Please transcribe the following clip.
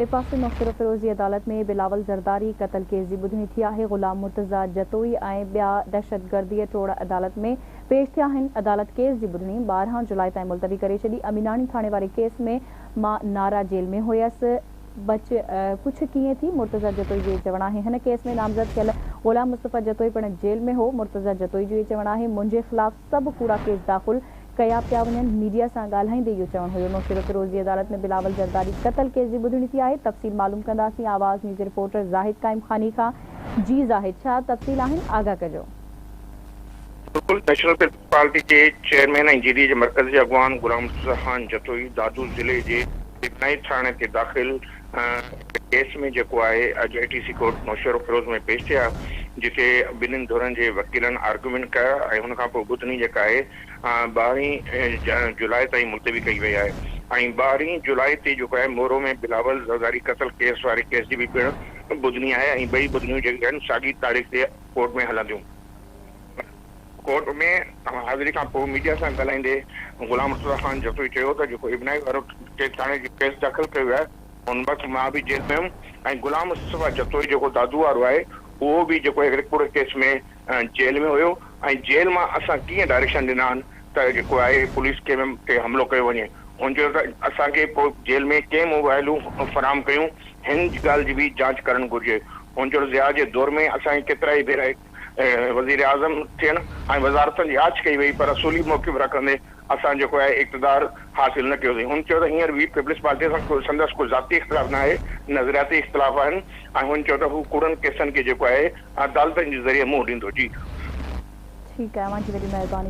ॿिए पासे नौशर फिरोज़ी अदालत में बिलावल ज़रदारी क़त्ल केस जी ॿुधणी थी आहे। ग़ुलाम मुर्तज़ा जतोई ऐं ॿिया दहशतगर्दीअ टोड़ अदालत में पेश थिया आहिनि। अदालत केस जी ॿुधणी 12 जुलाई ताईं मुलतवी करे छॾी। अमीनाणी थाणे वारे केस में मां नारा जेल में हुयसि। कुछ कीअं थी मुर्तज़ा जतोई जो चवण आहे। हिन केस में नामज़द थियल ग़ुलाम मुस्तफ़ा जतोई पिण जेल में हो। मुर्तज़ा जतोई जो चवण आहे, मुंहिंजे ख़िलाफ़ सभु कूड़ा केस दाख़िल कया पिया वञनि। मीडिया सां ॻाल्हाईंदे इहो चवण हुयो। नौशर फिरोज़ी अदालत में बिलावल ज़रदारी क़त्ल केस जी ॿुधणी थी आहे। तफ़सील मालूम कंदासीं आवाज़ न्यूज़ रिपोर्टर ज़ाहिद काइम खानी खां। जी ज़ाहिद, छा तफ़सील आहिनि, आगाह कजो। बिल्कुल, नेशनल पीपल्स पार्टी के चेयरमैन ऐं जीडी जे मरकज़ी अॻवान ग़ुलाम मुर्तज़ा ख़ान जतोई दादू ज़िले जे इब्नाई थाणे ते दाख़िल केस में जेको आहे अॼु एटीसी कोर्ट नौशर फिरोज़ में पेश थिया, जिते ॿिन्हिनि धुरनि जे वकीलनि आर्गुमेंट कया ऐं हुन खां पोइ ॿुधणी जेका आहे 12 जुलाई ताईं मुलतवी कई वई आहे। ऐं 12 जुलाई ते जेको आहे मोरो में बिलावल ज़रदारी क़त्ल केस वारे केस जी बि पिण ॿुधणी आहे ऐं ॿई ॿुधणियूं जेके आहिनि साॻी तारीख़ ते कोर्ट में हलंदियूं। कोर्ट में हाज़िरी खां पोइ मीडिया सां ॻाल्हाईंदे ग़ुलाम मुर्तज़ा ख़ान जतोई चयो त जेको इब्नाई वारो थाणे जो केस दाख़िल कयो आहे उन वक़्तु मां बि जेल में हुयुमि ऐं ग़ुलाम मुस्तफ़ा जतोई जेको दादू वारो आहे उहो बि जेको हिकिड़े कूड़े केस में जेल में हुयो ऐं जेल मां असां कीअं डायरेक्शन ॾिना आहिनि त जेको आहे पुलिस ते हमिलो कयो वञे। हुनजो त असांखे पोइ जेल में कंहिं मोबाइलूं फराहम कयूं, हिन ॻाल्हि जी बि जांच करणु घुरिजे। हुनजो ज़िया जे दौर में असांखे केतिरा ई भेरा वज़ीर आज़म थियनि ऐं वज़ारतनि जी आच कई वई, पर असूली मौक़िफ़ रखंदे असां जेको आहे इक़्तिदार हासिल न कयोसीं। हुन चयो त हींअर बि पीपल्स पार्टी सां संदसि को ज़ाती इख़्तिलाफ़ न आहे, नज़रियाती इख़्तिलाफ़ आहिनि ऐं हुन चयो त हू कूड़नि केसनि खे जेको आहे अदालतनि जे ज़रिए मुंहुं ॾींदो। जी ठीकु आहे, तव्हांजी वॾी महिरबानी।